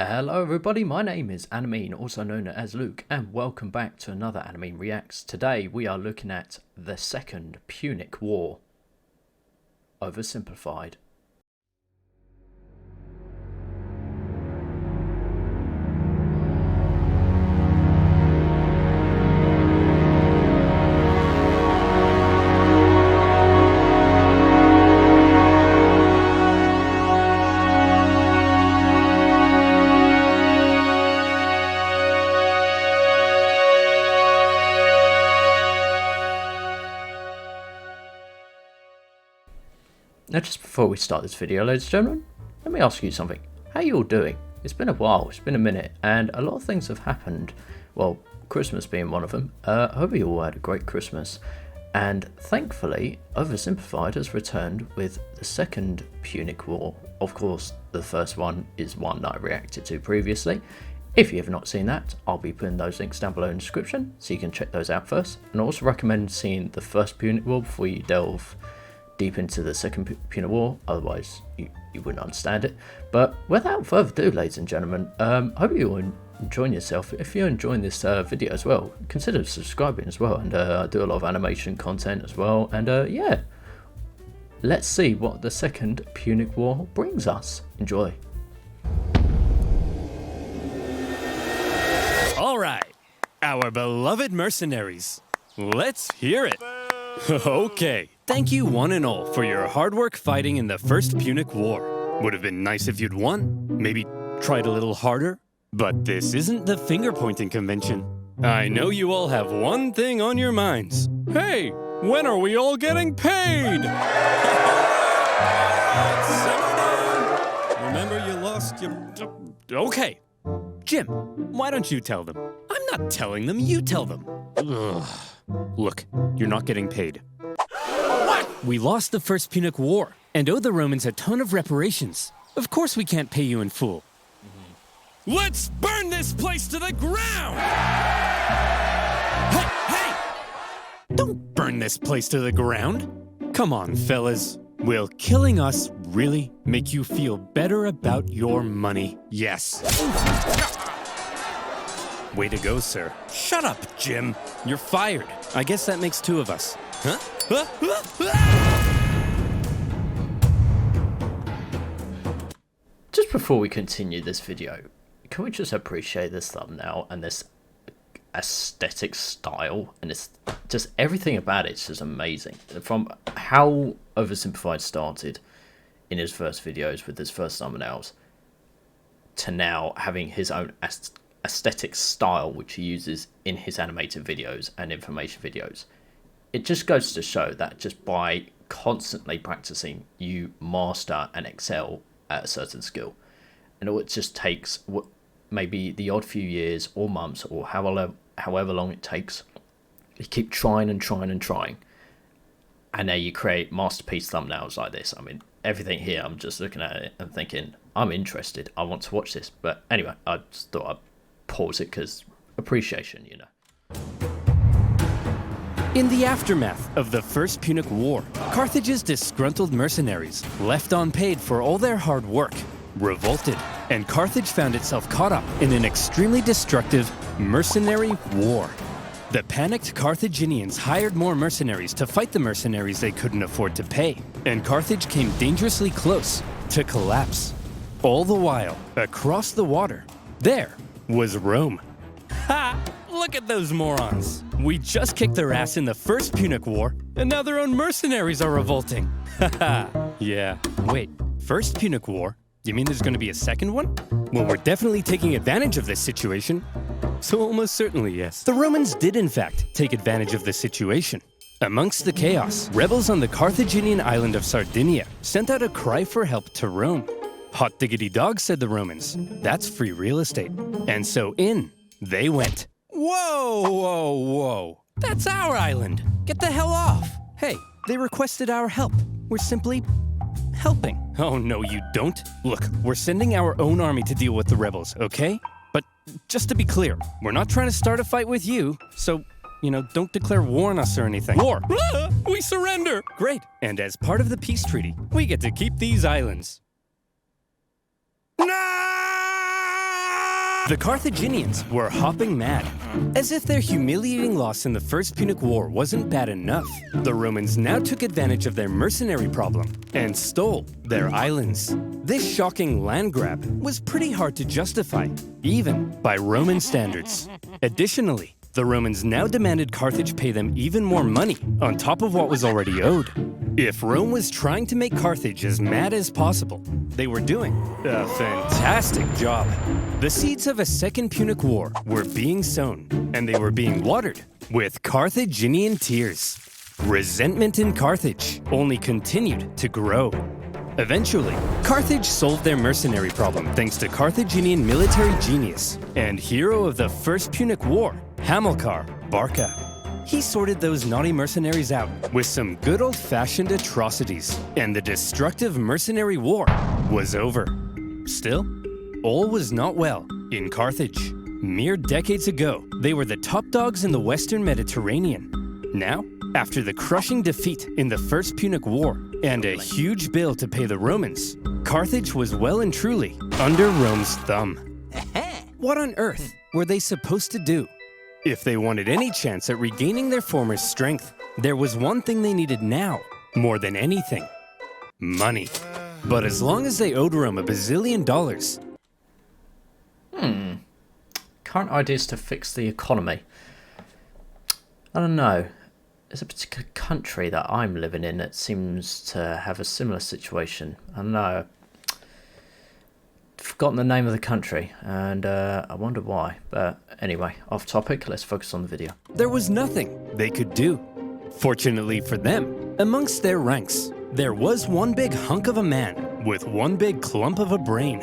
Hello everybody, my name is Animean, also known as Luke, and welcome back to another Animean Reacts. Today we are looking at the second Punic War, Oversimplified. Now just before we start this video, ladies and gentlemen, let me ask you something. How are you all doing? It's been a while, it's been a minute, and a lot of things have happened. Well, Christmas being one of them. I hope you all had a great Christmas. And thankfully, Oversimplified has returned with the second Punic War. Of course, the first one is one that I reacted to previously. If you have not seen that, I'll be putting those links down below in the description, so you can check those out first. And I also recommend seeing the first Punic War before you delve deep into the second Punic War, otherwise you wouldn't understand it. But without further ado, ladies and gentlemen, hope you're enjoying yourself. If you're enjoying this video as well, consider subscribing as well, and I do a lot of animation content as well, and yeah, let's see what the second Punic War brings us. Enjoy. Alright, our beloved mercenaries, let's hear it. Okay, thank you one and all for your hard work fighting in the first Punic War. Would have been nice if you'd won, maybe tried a little harder, but this isn't the finger-pointing convention. I know you all have one thing on your minds. Hey, when are we all getting paid? Simmer down. Remember you lost your... Okay, Jim, why don't you tell them? I'm not telling them, you tell them. Ugh. Look, you're not getting paid. What? We lost the first Punic War and owe the Romans a ton of reparations. Of course we can't pay you in full. Let's burn this place to the ground! Hey! Don't burn this place to the ground. Come on, fellas. Will killing us really make you feel better about your money? Yes. Way to go, sir. Shut up, Jim. You're fired. I guess that makes two of us. Huh? Just before we continue this video, can we just appreciate this thumbnail and this aesthetic style, and it's just everything about it's just amazing. From how Oversimplified started in his first videos with his first thumbnails to now having his own aesthetic style which he uses in his animated videos and information videos. It just goes to show that just by constantly practicing you master and excel at a certain skill, and it just takes maybe the odd few years or months or however long it takes. You keep trying and trying and trying, and now you create masterpiece thumbnails like this. I mean, everything here, I'm just looking at it and thinking, I'm interested, I want to watch this. But anyway, I just thought I'd pause it because appreciation, you know. In the aftermath of the First Punic War, Carthage's disgruntled mercenaries, left unpaid for all their hard work, revolted, and Carthage found itself caught up in an extremely destructive mercenary war. The panicked Carthaginians hired more mercenaries to fight the mercenaries they couldn't afford to pay, and Carthage came dangerously close to collapse. All the while, across the water, there was Rome. Ha! Look at those morons. We just kicked their ass in the first Punic War, and now their own mercenaries are revolting. Haha. Yeah. Wait, first Punic War? You mean there's going to be a second one? Well, we're definitely taking advantage of this situation. So almost certainly, yes. The Romans did, in fact, take advantage of the situation. Amongst the chaos, rebels on the Carthaginian island of Sardinia sent out a cry for help to Rome. Hot diggity dog, said the Romans. That's free real estate. And so in they went. Whoa, whoa, whoa. That's our island. Get the hell off. Hey, they requested our help. We're simply helping. Oh, no, you don't. Look, we're sending our own army to deal with the rebels, okay? But just to be clear, we're not trying to start a fight with you, so, you know, don't declare war on us or anything. War! We surrender! Great. And as part of the peace treaty, we get to keep these islands. No! The Carthaginians were hopping mad. As if their humiliating loss in the First Punic War wasn't bad enough, the Romans now took advantage of their mercenary problem and stole their islands. This shocking land grab was pretty hard to justify, even by Roman standards. Additionally, the Romans now demanded Carthage pay them even more money on top of what was already owed. If Rome was trying to make Carthage as mad as possible, they were doing a fantastic job. The seeds of a second Punic War were being sown, and they were being watered with Carthaginian tears. Resentment in Carthage only continued to grow. Eventually, Carthage solved their mercenary problem thanks to Carthaginian military genius and hero of the First Punic War, Hamilcar Barca. He sorted those naughty mercenaries out with some good old-fashioned atrocities, and the destructive mercenary war was over. Still, all was not well in Carthage. Mere decades ago, they were the top dogs in the Western Mediterranean. Now, after the crushing defeat in the First Punic War and a huge bill to pay the Romans, Carthage was well and truly under Rome's thumb. What on earth were they supposed to do? If they wanted any chance at regaining their former strength, there was one thing they needed now, more than anything: money. But as long as they owed Rome $1 bazillion... Current ideas to fix the economy. I don't know. There's a particular country that I'm living in that seems to have a similar situation. I don't know. I've forgotten the name of the country, and I wonder why. But anyway, off topic, let's focus on the video. There was nothing they could do. Fortunately for them, amongst their ranks, there was one big hunk of a man with one big clump of a brain.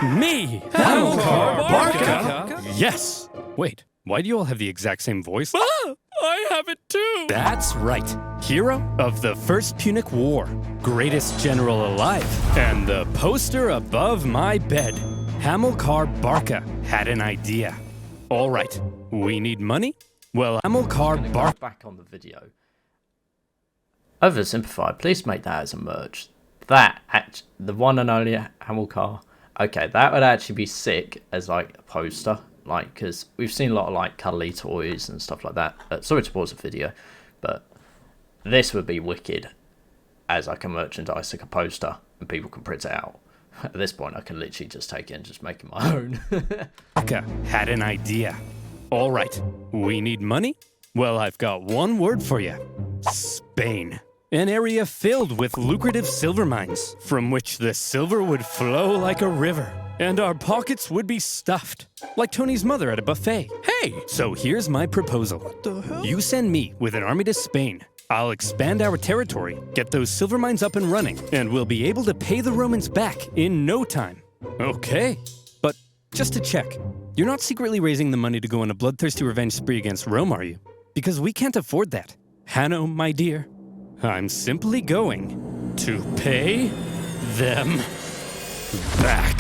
Me! Hamilcar Barca! Yes! Wait, why do you all have the exact same voice? I have it too! That's right. Hero of the First Punic War, greatest general alive, and the poster above my bed. Hamilcar Barca had an idea. All right, we need money? Well, Hamilcar Barca... Back on the video. Oversimplified, please make that as a merch. That, the one and only Hamilcar. Okay, that would actually be sick as like a poster. Like, because we've seen a lot of like cuddly toys and stuff like that. Sorry to pause the video, but this would be wicked as like a merchandise, like a poster, and people can print it out. At this point, I can literally just take it and just make it my own. Barca had an idea. All right, we need money? Well, I've got one word for you. Spain. An area filled with lucrative silver mines, from which the silver would flow like a river, and our pockets would be stuffed, like Tony's mother at a buffet. Hey! So here's my proposal. What the hell? You send me with an army to Spain. I'll expand our territory, get those silver mines up and running, and we'll be able to pay the Romans back in no time. Okay. But just to check, you're not secretly raising the money to go on a bloodthirsty revenge spree against Rome, are you? Because we can't afford that. Hanno, my dear, I'm simply going to pay them back.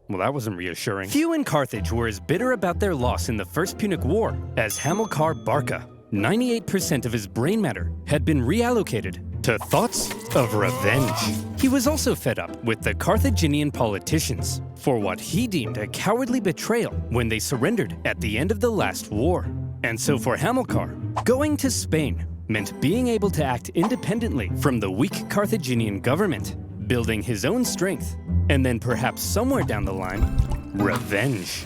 Well, that wasn't reassuring. Few in Carthage were as bitter about their loss in the First Punic War as Hamilcar Barca. 98% of his brain matter had been reallocated to thoughts of revenge. He was also fed up with the Carthaginian politicians for what he deemed a cowardly betrayal when they surrendered at the end of the last war. And so for Hamilcar, going to Spain meant being able to act independently from the weak Carthaginian government, building his own strength, and then perhaps somewhere down the line, revenge.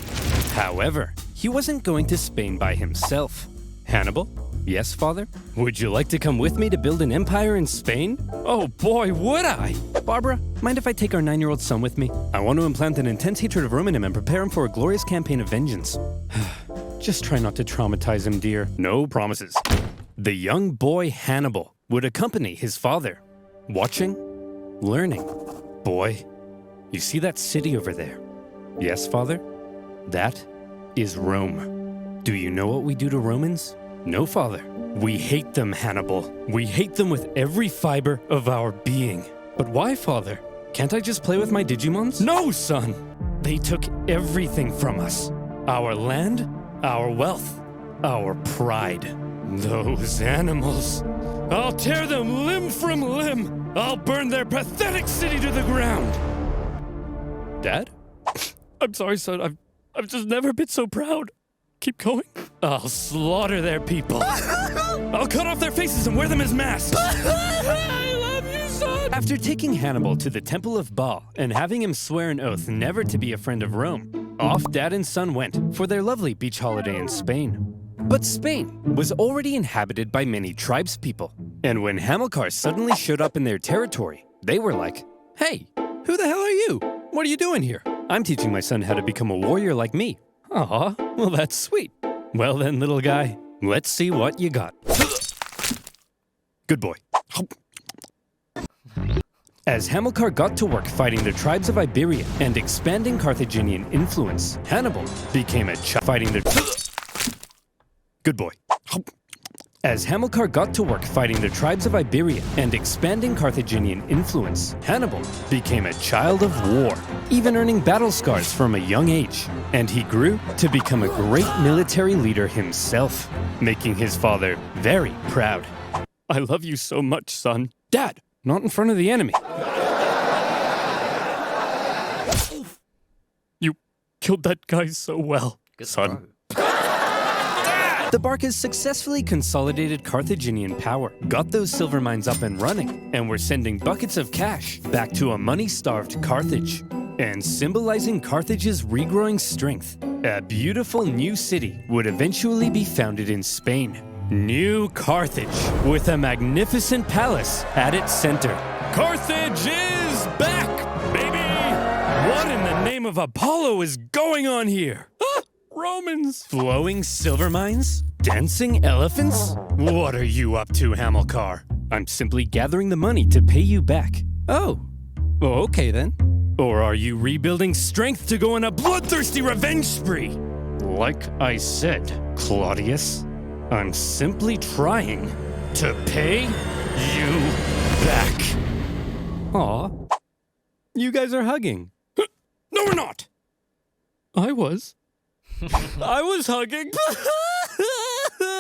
However, he wasn't going to Spain by himself. Hannibal? Yes, father? Would you like to come with me to build an empire in Spain? Oh boy, would I! Barbara, mind if I take our 9-year-old son with me? I want to implant an intense hatred of Rome in him and prepare him for a glorious campaign of vengeance. Just try not to traumatize him, dear. No promises. The young boy Hannibal would accompany his father. Watching, learning. Boy, you see that city over there? Yes, father? That is Rome. Do you know what we do to Romans? No, father. We hate them, Hannibal. We hate them with every fiber of our being. But why, father? Can't I just play with my Digimons? No, son! They took everything from us. Our land, our wealth, our pride. Those animals. I'll tear them limb from limb. I'll burn their pathetic city to the ground. Dad? I'm sorry, son. I've just never been so proud. Keep going. I'll slaughter their people. I'll cut off their faces and wear them as masks. I love you, son. After taking Hannibal to the Temple of Baal and having him swear an oath never to be a friend of Rome, off dad and son went for their lovely beach holiday in Spain. But Spain was already inhabited by many tribespeople, and when Hamilcar suddenly showed up in their territory, they were like, "Hey, who the hell are you? What are you doing here?" "I'm teaching my son how to become a warrior like me." "Aw, well that's sweet. Well then, little guy, let's see what you got." Good boy. As Hamilcar got to work fighting the tribes of Iberia and expanding Carthaginian influence, Hannibal became a fighting the... Good boy. As Hamilcar got to work fighting the tribes of Iberia and expanding Carthaginian influence, Hannibal became a child of war, even earning battle scars from a young age. And he grew to become a great military leader himself, making his father very proud. I love you so much, son. Dad, not in front of the enemy. You killed that guy so well, Good son. throw. The Barcas successfully consolidated Carthaginian power, got those silver mines up and running, and were sending buckets of cash back to a money-starved Carthage. And symbolizing Carthage's regrowing strength, a beautiful new city would eventually be founded in Spain. New Carthage, with a magnificent palace at its center. Carthage is back, baby! What in the name of Apollo is going on here? Ah, Romans! Flowing silver mines? Dancing elephants? What are you up to, Hamilcar? I'm simply gathering the money to pay you back. Oh, okay then. Or are you rebuilding strength to go on a bloodthirsty revenge spree? Like I said, Claudius, I'm simply trying to pay you back. Aw, you guys are hugging. No, we're not. I was hugging.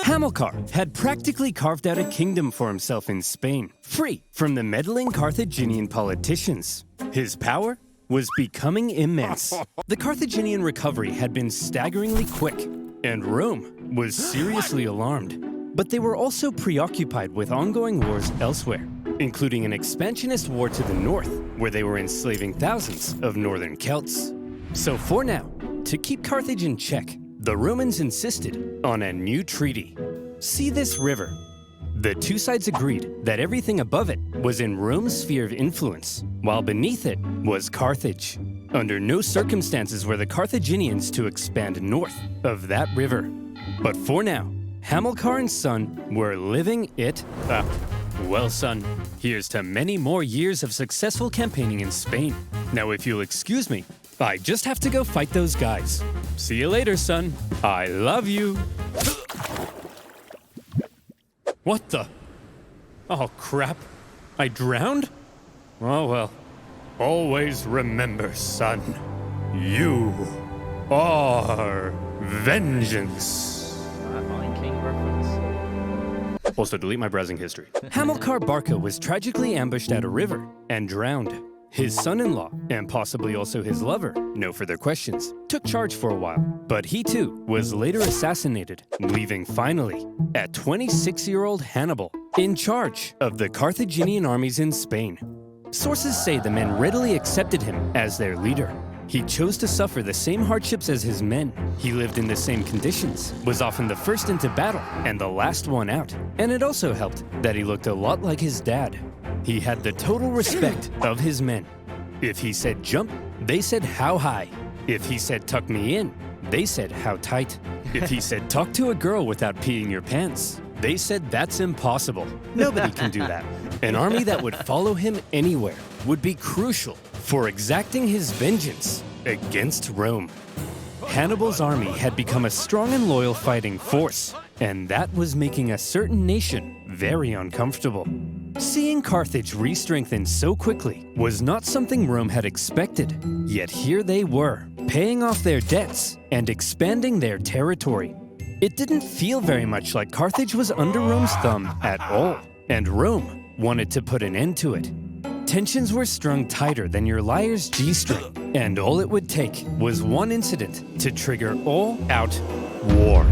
Hamilcar had practically carved out a kingdom for himself in Spain, free from the meddling Carthaginian politicians. His power was becoming immense. The Carthaginian recovery had been staggeringly quick, and Rome was seriously alarmed. But they were also preoccupied with ongoing wars elsewhere, including an expansionist war to the north, where they were enslaving thousands of northern Celts. So for now, to keep Carthage in check, the Romans insisted on a new treaty. See this river? The two sides agreed that everything above it was in Rome's sphere of influence, while beneath it was Carthage. Under no circumstances were the Carthaginians to expand north of that river. But for now, Hamilcar and son were living it up. Well, son, here's to many more years of successful campaigning in Spain. Now, if you'll excuse me, I just have to go fight those guys. See you later, son. I love you. What the? Oh, crap. I drowned? Oh, well. Always remember, son. You are vengeance. Lion King reference. Also, delete my browsing history. Hamilcar Barca was tragically ambushed at a river and drowned. His son-in-law, and possibly also his lover, no further questions, took charge for a while. But he too was later assassinated, leaving finally a 26-year-old Hannibal in charge of the Carthaginian armies in Spain. Sources say the men readily accepted him as their leader. He chose to suffer the same hardships as his men. He lived in the same conditions, was often the first into battle and the last one out. And it also helped that he looked a lot like his dad. He had the total respect of his men. If he said jump, they said how high. If he said tuck me in, they said how tight. If he said talk to a girl without peeing your pants, they said that's impossible. Nobody can do that. An army that would follow him anywhere would be crucial for exacting his vengeance against Rome. Hannibal's army had become a strong and loyal fighting force, and that was making a certain nation very uncomfortable. Seeing Carthage re-strengthen so quickly was not something Rome had expected, yet here they were, paying off their debts and expanding their territory. It didn't feel very much like Carthage was under Rome's thumb at all, and Rome wanted to put an end to it. tensions were strung tighter than your liar's G-string, and all it would take was one incident to trigger all-out war.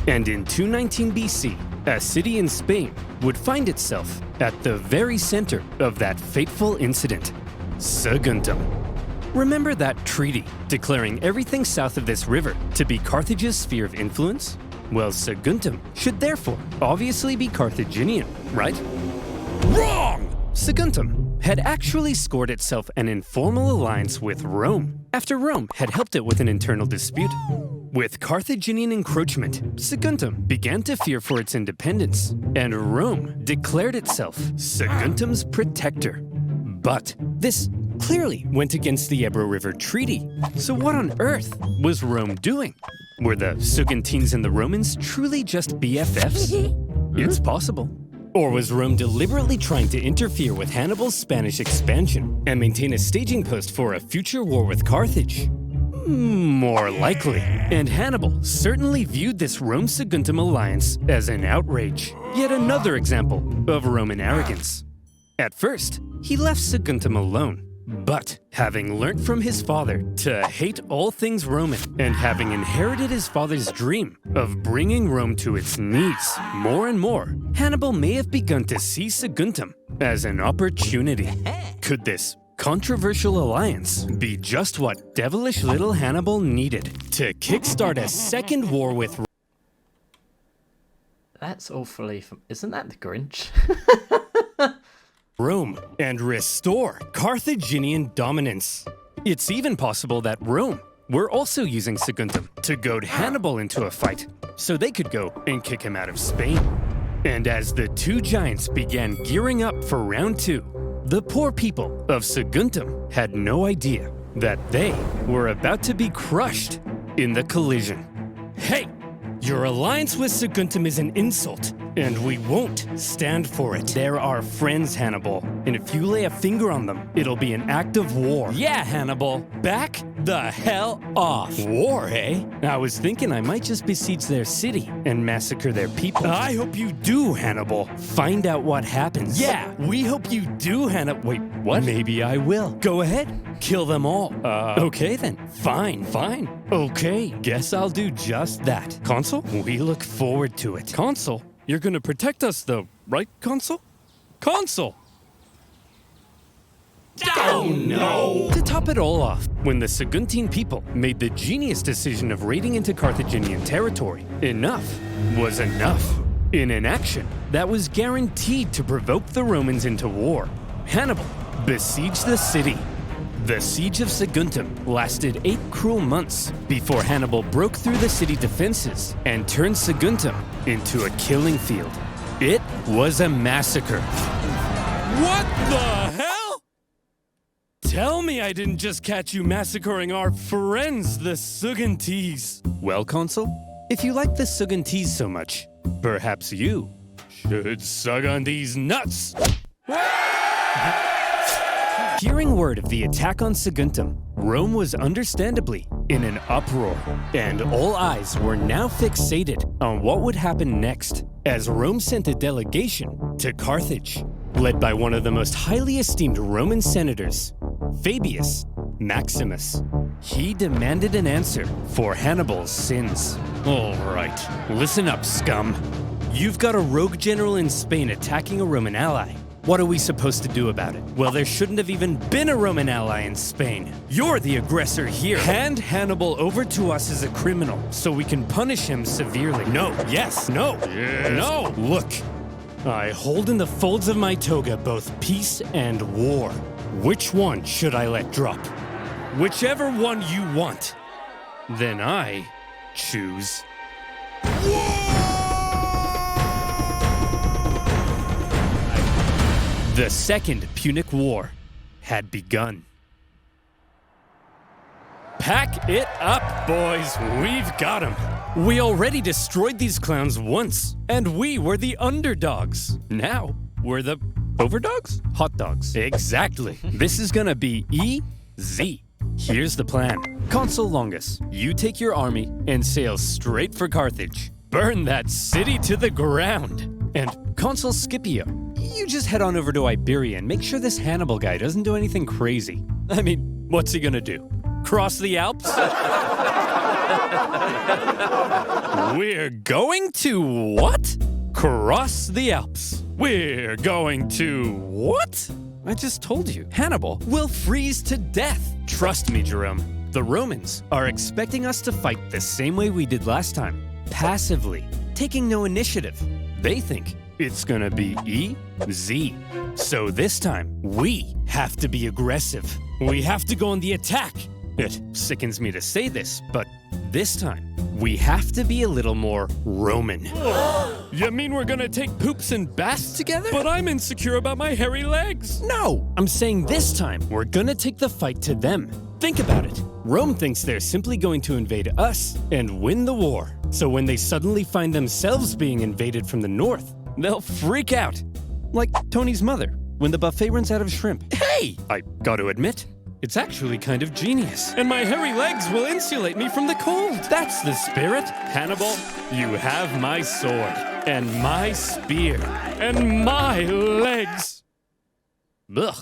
And in 219 BC, a city in Spain would find itself at the very center of that fateful incident, Saguntum. Remember that treaty declaring everything south of this river to be Carthage's sphere of influence? Well, Saguntum should therefore obviously be Carthaginian, right? Wrong! Saguntum had actually scored itself an informal alliance with Rome after Rome had helped it with an internal dispute. With Carthaginian encroachment, Saguntum began to fear for its independence, and Rome declared itself Saguntum's protector. But this clearly went against the Ebro River Treaty. So what on earth was Rome doing? Were the Saguntines and the Romans truly just BFFs? It's possible. Or was Rome deliberately trying to interfere with Hannibal's Spanish expansion and maintain a staging post for a future war with Carthage? More likely. And Hannibal certainly viewed this Rome-Saguntum alliance as an outrage. Yet another example of Roman arrogance. At first, he left Saguntum alone. But having learnt from his father to hate all things Roman, and having inherited his father's dream of bringing Rome to its knees more and more, Hannibal may have begun to see Saguntum as an opportunity. Could this controversial alliance be just what devilish little Hannibal needed to kickstart a second war with Rome? That's awfully... Isn't that the Grinch? Rome and restore Carthaginian dominance. It's even possible that Rome were also using Saguntum to goad Hannibal into a fight so they could go and kick him out of Spain. And as the two giants began gearing up for round two, the poor people of Saguntum had no idea that they were about to be crushed in the collision. Hey! Your alliance with Saguntum is an insult, and we won't stand for it. They're our friends, Hannibal, and if you lay a finger on them, it'll be an act of war. Yeah, Hannibal, back the hell off. War, eh? I was thinking I might just besiege their city and massacre their people. I hope you do, Hannibal. Find out what happens. Yeah, we hope you do, Hannibal. Wait, what? Maybe I will. Go ahead. Kill them all. Okay then. Fine. Okay, guess I'll do just that. Consul, we look forward to it. Consul? You're gonna protect us though, right, Consul? Consul! Oh no! To top it all off, when the Saguntine people made the genius decision of raiding into Carthaginian territory, enough was enough. In an action that was guaranteed to provoke the Romans into war, Hannibal besieged the city. The siege of Saguntum lasted 8 cruel months before Hannibal broke through the city defenses and turned Saguntum into a killing field. It was a massacre. What the hell? Tell me I didn't just catch you massacring our friends, the Saguntines. Well, Consul, if you like the Saguntines so much, perhaps you should sug on these nuts. Hearing word of the attack on Saguntum, Rome was understandably in an uproar, and all eyes were now fixated on what would happen next, as Rome sent a delegation to Carthage, led by one of the most highly esteemed Roman senators, Fabius Maximus. He demanded an answer for Hannibal's sins. All right, listen up, scum. You've got a rogue general in Spain attacking a Roman ally. What are we supposed to do about it? Well, there shouldn't have even been a Roman ally in Spain. You're the aggressor here. Hand Hannibal over to us as a criminal so we can punish him severely. No, yes, no, yes. No. Look, I hold in the folds of my toga both peace and war. Which one should I let drop? Whichever one you want. Then I choose The Second Punic War had begun. Pack it up, boys. We've got 'em. We already destroyed these clowns once, and we were the underdogs. Now, we're the overdogs? Hot dogs. Exactly. This is gonna be easy. Here's the plan. Consul Longus, you take your army and sail straight for Carthage. Burn that city to the ground. And Consul Scipio, you just head on over to Iberia and make sure this Hannibal guy doesn't do anything crazy. I mean, what's he gonna do? Cross the Alps? We're going to what? Cross the Alps. We're going to what? I just told you, Hannibal will freeze to death. Trust me, Jerome. The Romans are expecting us to fight the same way we did last time, passively, taking no initiative. They think it's gonna be easy. So this time, we have to be aggressive. We have to go on the attack. It sickens me to say this, but this time, we have to be a little more Roman. You mean we're gonna take poops and baths together? But I'm insecure about my hairy legs. No, I'm saying this time, we're gonna take the fight to them. Think about it. Rome thinks they're simply going to invade us and win the war. So when they suddenly find themselves being invaded from the north, they'll freak out. Like Tony's mother, when the buffet runs out of shrimp. Hey! I gotta admit, it's actually kind of genius. And my hairy legs will insulate me from the cold. That's the spirit. Hannibal, you have my sword, and my spear, and my legs. Ugh.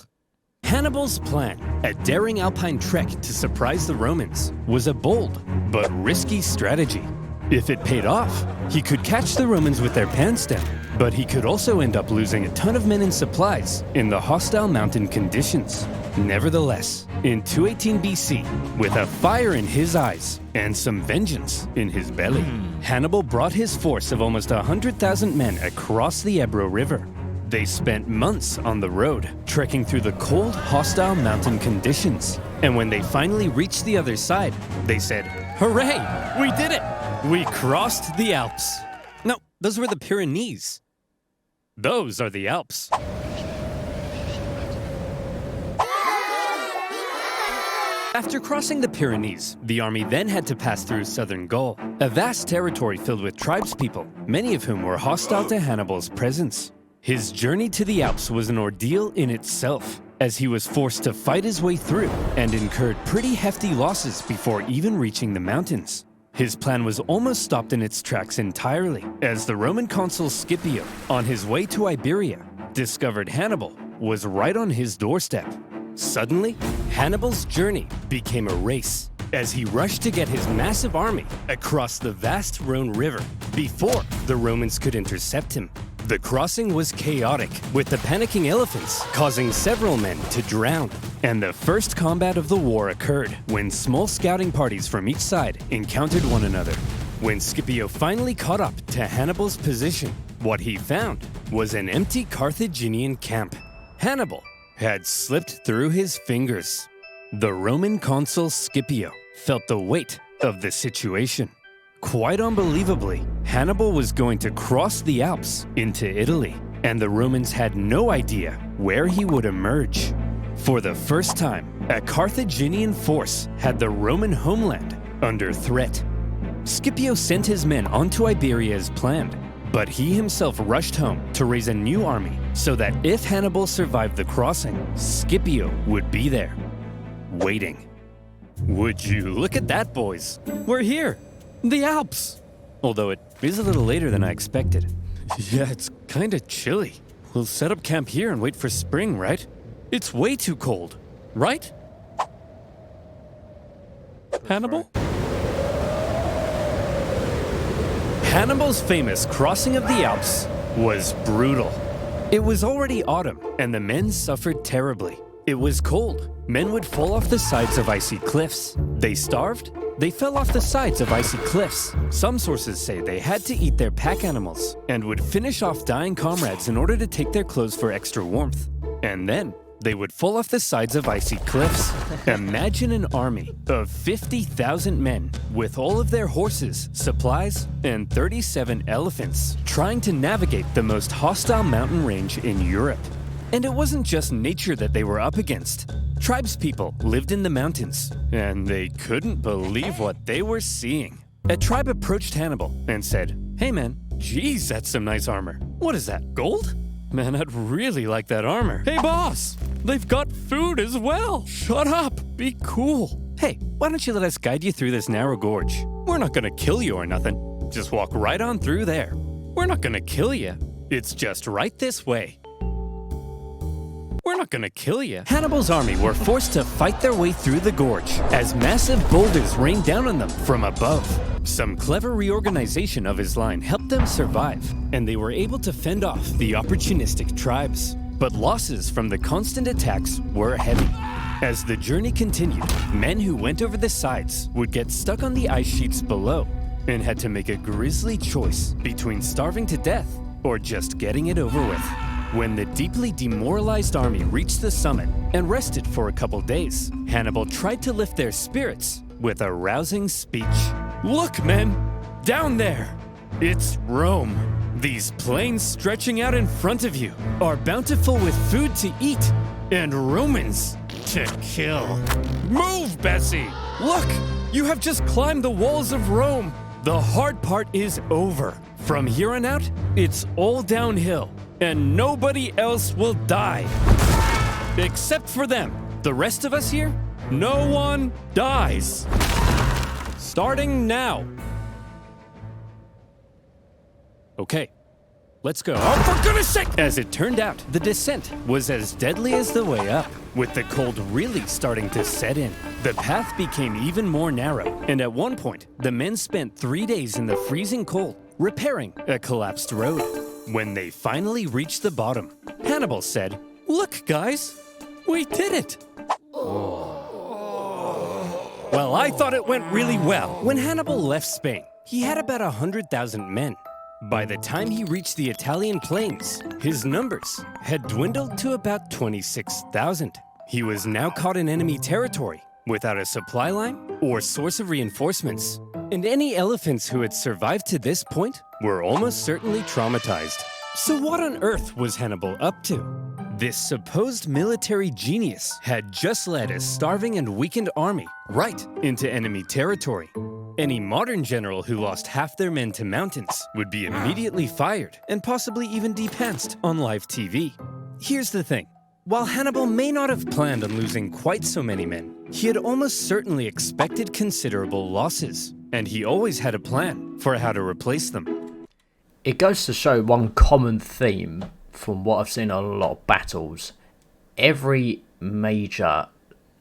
Hannibal's plan, a daring alpine trek to surprise the Romans, was a bold but risky strategy. If it paid off, he could catch the Romans with their pants down, but he could also end up losing a ton of men and supplies in the hostile mountain conditions. Nevertheless, in 218 BC, with a fire in his eyes and some vengeance in his belly, Hannibal brought his force of almost 100,000 men across the Ebro River. They spent months on the road, trekking through the cold, hostile mountain conditions. And when they finally reached the other side, they said, "Hooray! We did it! We crossed the Alps." No, those were the Pyrenees. Those are the Alps. After crossing the Pyrenees, the army then had to pass through southern Gaul, a vast territory filled with tribespeople, many of whom were hostile to Hannibal's presence. His journey to the Alps was an ordeal in itself, as he was forced to fight his way through and incurred pretty hefty losses before even reaching the mountains. His plan was almost stopped in its tracks entirely, as the Roman consul Scipio, on his way to Iberia, discovered Hannibal was right on his doorstep. Suddenly, Hannibal's journey became a race, as he rushed to get his massive army across the vast Rhone River before the Romans could intercept him. The crossing was chaotic, with the panicking elephants causing several men to drown. And the first combat of the war occurred when small scouting parties from each side encountered one another. When Scipio finally caught up to Hannibal's position, what he found was an empty Carthaginian camp. Hannibal had slipped through his fingers. The Roman consul Scipio felt the weight of the situation. Quite unbelievably, Hannibal was going to cross the Alps into Italy, and the Romans had no idea where he would emerge. For the first time, a Carthaginian force had the Roman homeland under threat. Scipio sent his men onto Iberia as planned, but he himself rushed home to raise a new army so that if Hannibal survived the crossing, Scipio would be there, waiting. Would you look at that, boys? We're here! The Alps! Although it is a little later than I expected. Yeah, it's kinda chilly. We'll set up camp here and wait for spring, right? It's way too cold, right? Hannibal? Hannibal's famous crossing of the Alps was brutal. It was already autumn, and the men suffered terribly. It was cold. Men would fall off the sides of icy cliffs. They starved. They fell off the sides of icy cliffs. Some sources say they had to eat their pack animals and would finish off dying comrades in order to take their clothes for extra warmth. And then they would fall off the sides of icy cliffs. Imagine an army of 50,000 men with all of their horses, supplies, and 37 elephants trying to navigate the most hostile mountain range in Europe. And it wasn't just nature that they were up against. Tribespeople lived in the mountains, and they couldn't believe what they were seeing. A tribe approached Hannibal and said, "Hey man, geez, that's some nice armor. What is that, gold? Man, I'd really like that armor." Hey boss, they've got food as well. Shut up, be cool. Hey, why don't you let us guide you through this narrow gorge? We're not gonna kill you or nothing. Just walk right on through there. We're not gonna kill you. It's just right this way. We're not gonna kill you. Hannibal's army were forced to fight their way through the gorge as massive boulders rained down on them from above. Some clever reorganization of his line helped them survive, and they were able to fend off the opportunistic tribes. But losses from the constant attacks were heavy. As the journey continued, men who went over the sides would get stuck on the ice sheets below and had to make a grisly choice between starving to death or just getting it over with. When the deeply demoralized army reached the summit and rested for a couple days, Hannibal tried to lift their spirits with a rousing speech. Look, men, down there, it's Rome. These plains stretching out in front of you are bountiful with food to eat and Romans to kill. Move, Bessie! Look, you have just climbed the walls of Rome. The hard part is over. From here on out, it's all downhill, and nobody else will die. Except for them. The rest of us here, no one dies. Starting now. Okay, let's go. Oh, for goodness sake! As it turned out, the descent was as deadly as the way up, with the cold really starting to set in. The path became even more narrow, and at one point, the men spent 3 days in the freezing cold, repairing a collapsed road. When they finally reached the bottom, Hannibal said, "Look, guys, we did it." Well, I thought it went really well. When Hannibal left Spain, he had about 100,000 men. By the time he reached the Italian plains, his numbers had dwindled to about 26,000. He was now caught in enemy territory, without a supply line or source of reinforcements. And any elephants who had survived to this point were almost certainly traumatized. So what on earth was Hannibal up to? This supposed military genius had just led a starving and weakened army right into enemy territory. Any modern general who lost half their men to mountains would be immediately fired and possibly even depantsed on live TV. Here's the thing. While Hannibal may not have planned on losing quite so many men, he had almost certainly expected considerable losses, and he always had a plan for how to replace them. It goes to show one common theme from what I've seen in a lot of battles. Every major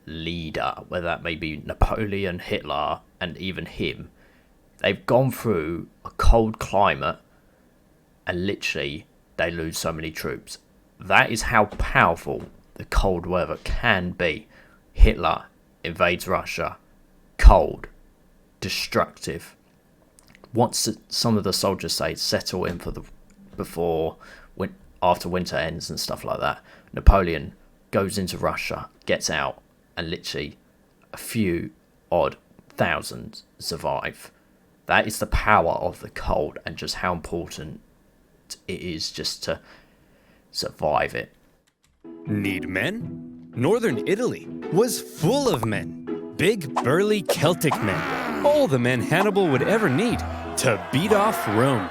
leader, whether that may be Napoleon, Hitler, and even him, they've gone through a cold climate and literally they lose so many troops. That is how powerful the cold weather can be. Hitler invades Russia, cold, destructive. Once some of the soldiers say settle in for the after winter ends and stuff like that, Napoleon goes into Russia, gets out, and literally a few odd thousands survive. That is the power of the cold and just how important it is just to survive it. Need men? Northern Italy was full of men. Big, burly Celtic men. All the men Hannibal would ever need to beat off Rome.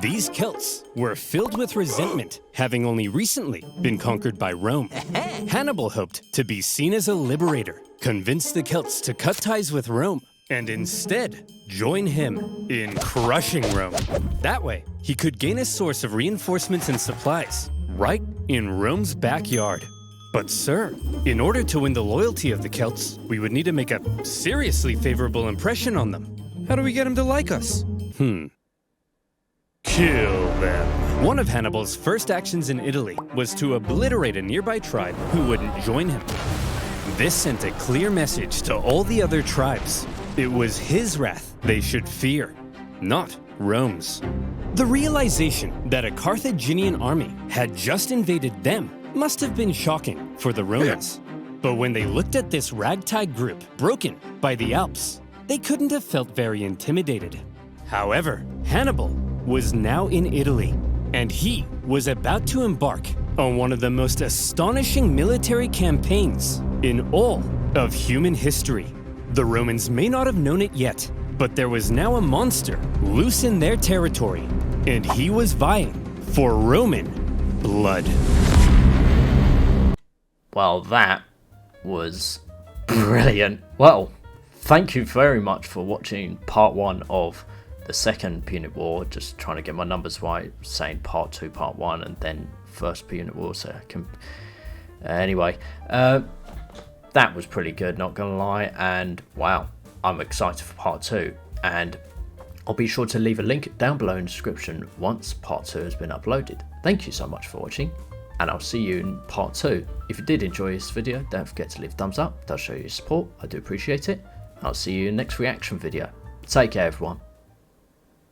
These Celts were filled with resentment, having only recently been conquered by Rome. Hannibal hoped to be seen as a liberator, convince the Celts to cut ties with Rome, and instead join him in crushing Rome. That way, he could gain a source of reinforcements and supplies right in Rome's backyard. But sir, in order to win the loyalty of the Celts, we would need to make a seriously favorable impression on them. How do we get them to like us? Kill them. One of Hannibal's first actions in Italy was to obliterate a nearby tribe who wouldn't join him. This sent a clear message to all the other tribes. It was his wrath they should fear, not Rome's. The realization that a Carthaginian army had just invaded them must have been shocking for the Romans. But when they looked at this ragtag group broken by the Alps, they couldn't have felt very intimidated. However, Hannibal was now in Italy, and he was about to embark on one of the most astonishing military campaigns in all of human history. The Romans may not have known it yet, but there was now a monster loose in their territory, and he was vying for Roman blood. Well, that was brilliant. Well, thank you very much for watching part 1 of the second Punic War. Just trying to get my numbers right, saying part 2, part 1, and then first Punic War, so I can Anyway, that was pretty good, not gonna lie, and wow, I'm excited for part 2, and I'll be sure to leave a link down below in the description once part 2 has been uploaded. Thank you so much for watching, and I'll see you in part 2. If you did enjoy this video, don't forget to leave a thumbs up, it does show your support, I do appreciate it. I'll see you in the next reaction video. Take care everyone.